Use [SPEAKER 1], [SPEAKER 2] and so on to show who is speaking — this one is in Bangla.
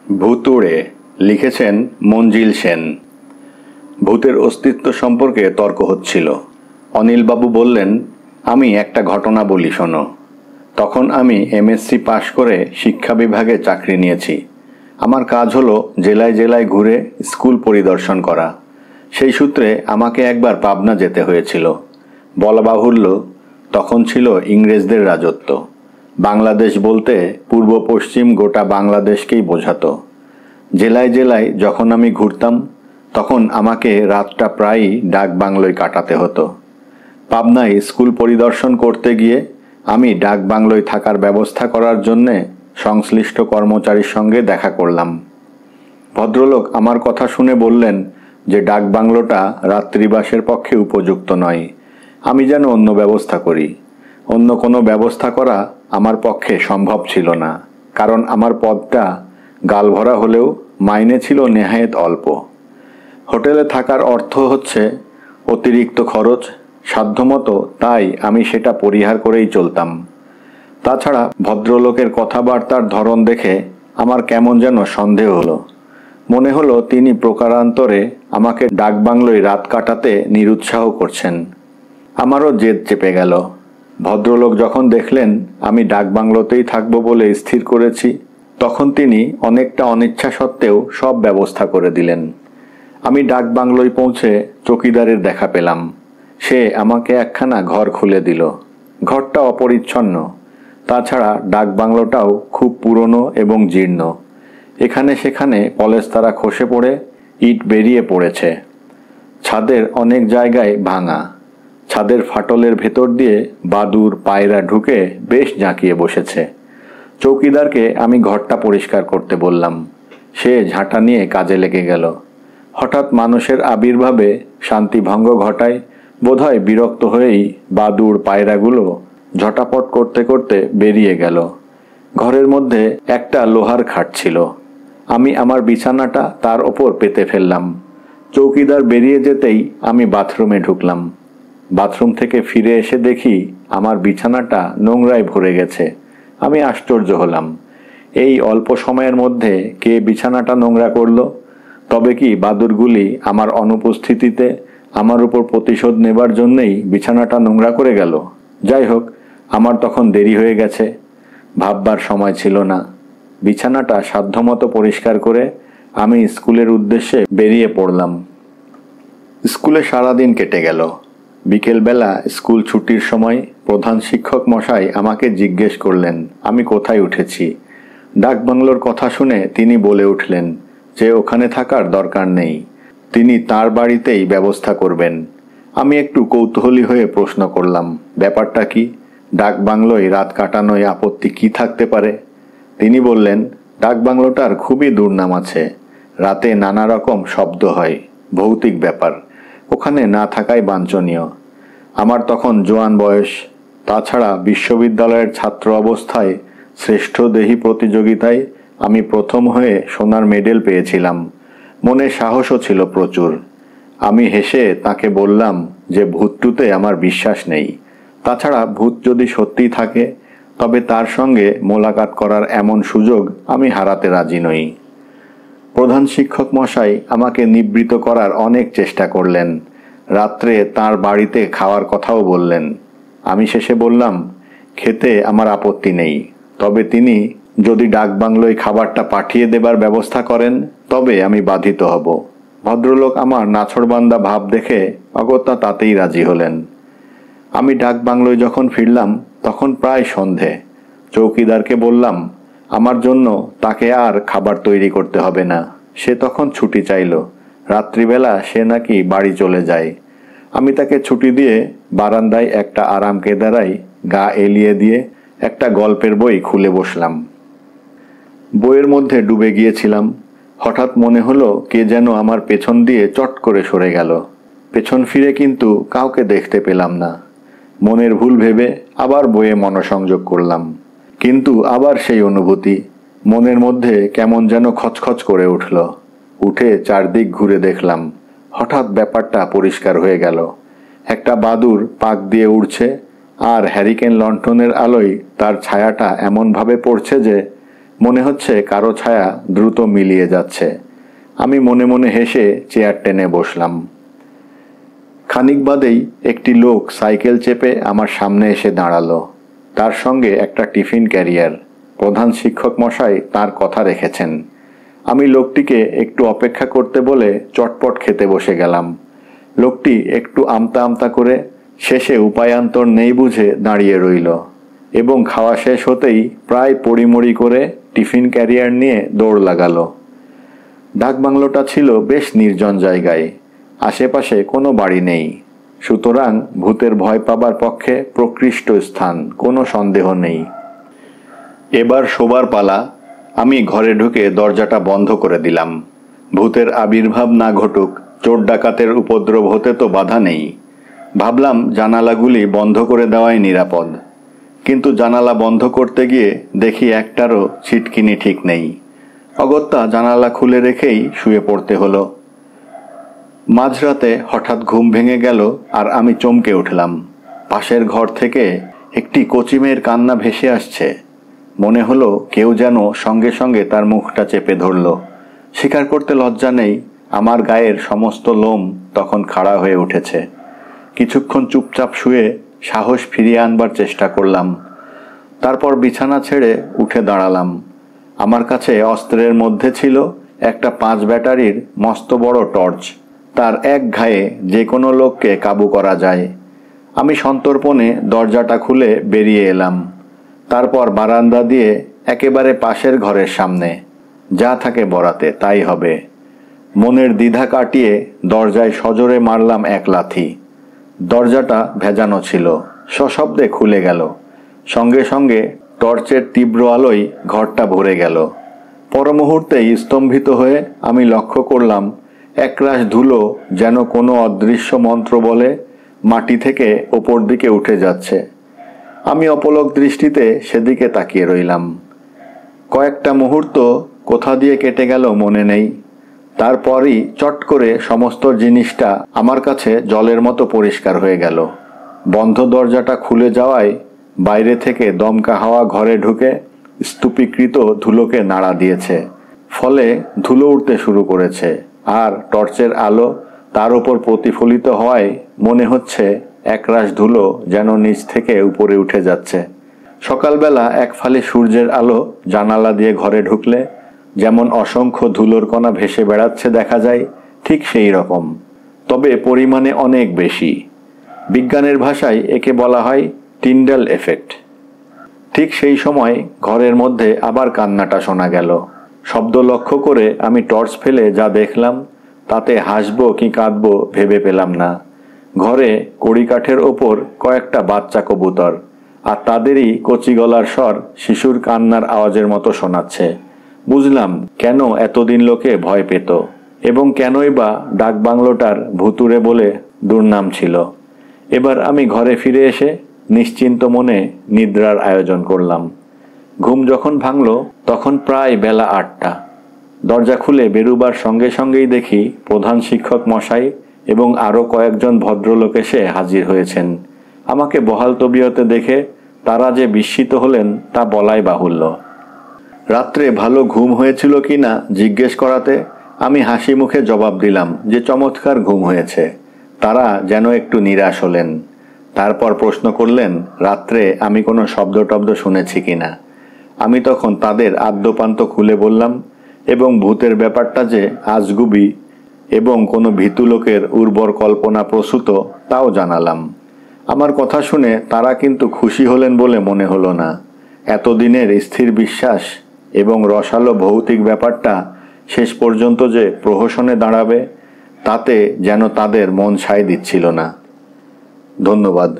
[SPEAKER 1] ভূতুড়ে লিখেছেন মঞ্জিল সেন। ভূতের অস্তিত্ব সম্পর্কে তর্ক হচ্ছিল। অনিলবাবু বললেন, আমি একটা ঘটনা বলি শোনো। তখন আমি এমএসসি পাশ করে শিক্ষা বিভাগে চাকরি নিয়েছি। আমার কাজ হলো জেলায় জেলায় ঘুরে স্কুল পরিদর্শন করা। সেই সূত্রে আমাকে একবার পাবনা যেতে হয়েছিল। বলা বাহুল্য, তখন ছিল ইংরেজদের রাজত্ব। বাংলাদেশ বলতে পূর্ব পশ্চিম গোটা বাংলাদেশকেই বোঝাতো। জেলায় জেলায় যখন আমি ঘুরতাম তখন আমাকে রাতটা প্রায়ই ডাক বাংলোয় কাটাতে হতো। পাবনায় স্কুল পরিদর্শন করতে গিয়ে আমি ডাক বাংলোয় থাকার ব্যবস্থা করার জন্যে সংশ্লিষ্ট কর্মচারীর সঙ্গে দেখা করলাম। ভদ্রলোক আমার কথা শুনে বললেন যে ডাক বাংলোটা রাত্রিবাসের পক্ষে উপযুক্ত নয়। আমি যেন অন্য ব্যবস্থা করি। অন্য কোনো ব্যবস্থা করা আমার পক্ষে সম্ভব ছিল না, কারণ আমার পদটা গালভরা হলেও মাইনে ছিল নেহায়েত অল্প। হোটেলে থাকার অর্থ হচ্ছে অতিরিক্ত খরচ, সাধ্যমতো, তাই আমি সেটা পরিহার করেই চলতাম। তাছাড়া ভদ্রলোকের কথাবার্তার ধরন দেখে আমার কেমন যেন সন্দেহ হলো। মনে হলো তিনি প্রকারান্তরে আমাকে ডাকবাংলোয় রাত কাটাতে নিরুৎসাহ করছেন। আমারও জেদ চেপে গেল। ভদ্রলোক যখন দেখলেন আমি ডাকবাংলোতেই থাকবো বলে স্থির করেছি, তখন তিনি অনেকটা অনিচ্ছা সত্ত্বেও সব ব্যবস্থা করে দিলেন। আমি ডাকবাংলোয় পৌঁছে চৌকিদারের দেখা পেলাম। সে আমাকে একখানা ঘর খুলে দিল। ঘরটা অপরিচ্ছন্ন, তাছাড়া ডাকবাংলোটাও খুব পুরনো এবং জীর্ণ। এখানে সেখানে পলেস্তারা খসে পড়ে ইট বেরিয়ে পড়েছে। ছাদের অনেক জায়গায় ভাঙা। ছাদের ফাটলের ভেতর দিয়ে বাদুর পায়রা ঢুকে বেশ জাঁকিয়ে বসেছে। চৌকিদারকে আমি ঘরটা পরিষ্কার করতে বললাম। সে ঝাঁটা নিয়ে কাজে লেগে গেল। হঠাৎ মানুষের আবির্ভাবে শান্তিভঙ্গ ঘটায় বোধহয় বিরক্ত হয়েই বাদুড় পায়রাগুলো ঝটাপট করতে করতে বেরিয়ে গেল। ঘরের মধ্যে একটা লোহার খাট ছিল। আমি আমার বিছানাটা তার ওপর পেতে ফেললাম। চৌকিদার বেরিয়ে যেতেই আমি বাথরুমে ঢুকলাম। বাথরুম থেকে ফিরে এসে দেখি আমার বিছানাটা নোংরায় ভরে গেছে। আমি আশ্চর্য হলাম। এই অল্প সময়ের মধ্যে কে বিছানাটা নোংরা করলো? তবে কি বাদুরগুলি আমার অনুপস্থিতিতে আমার উপর প্রতিশোধ নেবার জন্যেই বিছানাটা নোংরা করে গেল? যাই হোক, আমার তখন দেরি হয়ে গেছে, ভাববার সময় ছিল না। বিছানাটা সাধ্যমতো পরিষ্কার করে আমি স্কুলের উদ্দেশ্যে বেরিয়ে পড়লাম। স্কুলে সারাদিন কেটে গেল। বিকেলবেলা স্কুল ছুটির সময় প্রধান শিক্ষক মশাই আমাকে জিজ্ঞেস করলেন আমি কোথায় উঠেছি। ডাকবাংলোর কথা শুনে তিনি বলে উঠলেন যে ওখানে থাকার দরকার নেই, তিনি তার বাড়িতেই ব্যবস্থা করবেন। আমি একটু কৌতূহলী হয়ে প্রশ্ন করলাম, ব্যাপারটা কি? ডাকবাংলোয় রাত কাটানোয় আপত্তি কি থাকতে পারে? তিনি বললেন, ডাকবাংলোটার খুবই দুর্নাম আছে। রাতে নানা রকম শব্দ হয়, ভৌতিক ব্যাপার। ওখানে না থাকাই বাঞ্ছনীয়। আমার তখন জোয়ান বয়স। তাছাড়া বিশ্ববিদ্যালয়ের ছাত্র অবস্থায় শ্রেষ্ঠ দেহী প্রতিযোগিতায় আমি প্রথম হয়ে সোনার মেডেল পেয়েছিলাম। মনে সাহসও ছিল প্রচুর। আমি হেসে তাকে বললাম যে ভূতটুতে আমার বিশ্বাস নেই। তাছাড়া ভূত যদি সত্যিই থাকে তবে তার সঙ্গে মোলাকাত করার এমন সুযোগ আমি হারাতে রাজি নই। প্রধান শিক্ষক মশাই আমাকে নিবৃত্ত করার অনেক চেষ্টা করলেন। রাত্রে তার বাড়িতে খাওয়ার কথাও বললেন। আমি শেষে বললাম, খেতে আমার আপত্তি নেই, তবে তিনি যদি ডাকবাংলোয় খাবারটা পাঠিয়ে দেবার ব্যবস্থা করেন তবে আমি বাধিত হব। ভদ্রলোক আমার নাছোড়বান্দা ভাব দেখে অগত্যা তাতেই রাজি হলেন। আমি ডাকবাংলোয় যখন ফিরলাম তখন প্রায় সন্ধে। চৌকিদারকে বললাম আমার জন্য তাকে আর খাবার তৈরি করতে হবে না। সে তখন ছুটি চাইল। রাত্রিবেলা সে নাকি বাড়ি চলে যায়। আমি তাকে ছুটি দিয়ে বারান্দায় একটা আরাম কেদারায় গা এলিয়ে দিয়ে একটা গল্পের বই খুলে বসলাম। বইয়ের মধ্যে ডুবে গিয়েছিলাম। হঠাৎ মনে হলো কে যেন আমার পেছন দিয়ে চট করে সরে গেল। পেছন ফিরে কিন্তু কাউকে দেখতে পেলাম না। মনের ভুল ভেবে আবার বইয়ে মনোসংযোগ করলাম, কিন্তু আবার সেই অনুভূতি। মনের মধ্যে কেমন যেন খচখচ করে উঠল। উঠে চারদিক ঘুরে দেখলাম। হঠাৎ ব্যাপারটা পরিষ্কার হয়ে গেল। একটা বাদুর পাক দিয়ে উড়ছে, আর হ্যারিকেন লণ্ঠনের আলোয় তার ছায়াটা এমনভাবে পড়ছে যে মনে হচ্ছে কারো ছায়া দ্রুত মিলিয়ে যাচ্ছে। আমি মনে মনে হেসে চেয়ার টেনে বসলাম। খানিক বাদেই একটি লোক সাইকেল চেপে আমার সামনে এসে দাঁড়ালো। তার সঙ্গে একটা টিফিন ক্যারিয়ার। প্রধান শিক্ষক মশাই তার কথা রেখেছেন। আমি লোকটিকে একটু অপেক্ষা করতে বলে চটপট খেতে বসে গেলাম। লোকটি একটু আমতা আমতা করে শেষে উপায়ান্তর নেই বুঝে দাঁড়িয়ে রইল এবং খাওয়া শেষ হতেই প্রায় পড়িমড়ি করে টিফিন ক্যারিয়ার নিয়ে দৌড় লাগালো। ডাকবাংলোটা ছিল বেশ নির্জন জায়গায়, আশেপাশে কোনো বাড়ি নেই, সুতরাং ভূতের ভয় পাবার পক্ষে প্রকৃষ্ট স্থান, কোনো সন্দেহ নেই। এবার শোবার পালা। আমি ঘরে ঢুকে দরজাটা বন্ধ করে দিলাম। ভূতের আবির্ভাব না ঘটুক, চোর ডাকাতের উপদ্রব হতে তো বাধা নেই। ভাবলাম জানালাগুলি বন্ধ করে দেওয়াই নিরাপদ, কিন্তু জানালা বন্ধ করতে গিয়ে দেখি একটারও ছিটকিনি ঠিক নেই। অগত্যা জানালা খুলে রেখেই শুয়ে পড়তে হলো। মাঝরাতে হঠাৎ ঘুম ভেঙে গেল আর আমি চমকে উঠলাম। পাশের ঘর থেকে একটি কচিমেয়ের কান্না ভেসে আসছে। মনে হলো কেউ যেন সঙ্গে সঙ্গে তার মুখটা চেপে ধরল। স্বীকার করতে লজ্জা নেই, আমার গায়ের সমস্ত লোম তখন খাড়া হয়ে উঠেছে। কিছুক্ষণ চুপচাপ শুয়ে সাহস ফিরিয়ে আনবার চেষ্টা করলাম। তারপর বিছানা ছেড়ে উঠে দাঁড়ালাম। আমার কাছে অস্ত্রের মধ্যে ছিল একটা 5 ব্যাটারির মস্ত বড় টর্চ। তার এক ঘায়ে যে কোনো লোককে কাবু করা যায়। আমি সন্তর্পণে দরজাটা খুলে বেরিয়ে এলাম। তারপর বারান্দা দিয়ে একেবারে পাশের ঘরের সামনে। যা থাকে বরাতে তাই হবে। মনের দ্বিধা কাটিয়ে দরজায় সজোরে মারলাম এক লাথি। দরজাটা ভেজানো ছিল, সশব্দে খুলে গেল। সঙ্গে সঙ্গে টর্চের তীব্র আলোয় ঘরটা ভরে গেল। পরমুহূর্তেই স্তম্ভিত হয়ে আমি লক্ষ্য করলাম একরাশ ধুলো যেন কোনো অদৃশ্য মন্ত্র বলে মাটি থেকে ওপর দিকে উঠে যাচ্ছে। আমি অপলক দৃষ্টিতে সেদিকে তাকিয়ে রইলাম। কয়েকটা মুহূর্ত কোথা দিয়ে কেটে গেল মনে নেই। তারপরই চট করে সমস্ত জিনিসটা আমার কাছে জলের মতো পরিষ্কার হয়ে গেল। বন্ধ দরজাটা খুলে যাওয়ায় বাইরে থেকে দমকা হাওয়া ঘরে ঢুকে স্তূপীকৃত ধুলোকে নাড়া দিয়েছে। ফলে ধুলো উঠতে শুরু করেছে আর টর্চের আলো তার উপর প্রতিফলিত হওয়ায় মনে হচ্ছে একরাশ ধুলো যেন নিচ থেকে উপরে উঠে যাচ্ছে। সকালবেলা এক ফালি সূর্যের আলো জানালা দিয়ে ঘরে ঢুকলে যেমন অসংখ্য ধুলোর কণা ভেসে বেড়াচ্ছে দেখা যায়, ঠিক সেই রকম, তবে পরিমাণে অনেক বেশি। বিজ্ঞানের ভাষায় একে বলা হয় টিন্ডাল এফেক্ট। ঠিক সেই সময় ঘরের মধ্যে আবার কান্নাটা শোনা গেল। শব্দ লক্ষ্য করে আমি টর্চ ফেলে যা দেখলাম তাতে হাসবো কি কাঁদবো ভেবে পেলাম না। ঘরে কড়িকাঠের ওপর কয়েকটা বাচ্চা কবুতর, আর তাদেরই কচি গলার স্বর শিশুর কান্নার আওয়াজের মতো শোনাচ্ছে। বুঝলাম কেন এতদিন লোকে ভয় পেত এবং কেনই বা ডাকবাংলোটার ভুতুড়ে বলে দুর্নাম ছিল। এবার আমি ঘরে ফিরে এসে নিশ্চিন্ত মনে নিদ্রার আয়োজন করলাম। ঘুম যখন ভাঙল তখন প্রায় বেলা 8টা। দরজা খুলে বেরুবার সঙ্গে সঙ্গেই দেখি প্রধান শিক্ষক মশাই এবং আরও কয়েকজন ভদ্রলোক এসে হাজির হয়েছেন। আমাকে বহাল তবিয়তে দেখে তারা যে বিস্মিত হলেন তা বলাই বাহুল্য। রাত্রে ভালো ঘুম হয়েছিল কি না জিজ্ঞেস করাতে আমি হাসি মুখে জবাব দিলাম যে চমৎকার ঘুম হয়েছে। তারা যেন একটু নিরাশ হলেন। তারপর প্রশ্ন করলেন রাত্রে আমি কোনো শব্দ টব্দ শুনেছি কিনা। আমি তখন তাদের আদ্যপান্ত খুলে বললাম এবং ভূতের ব্যাপারটা যে আজগুবি এবং কোনো ভীতু লোকের উর্বর কল্পনা প্রসূত তাও জানালাম। আমার কথা শুনে তারা কিন্তু খুশি হলেন বলে মনে হলো না। এতদিনের স্থির বিশ্বাস এবং রসালো ভৌতিক ব্যাপারটা শেষ পর্যন্ত যে প্রহসনে দাঁড়াবে তাতে যেন তাদের মন সায় দিচ্ছিল না। ধন্যবাদ।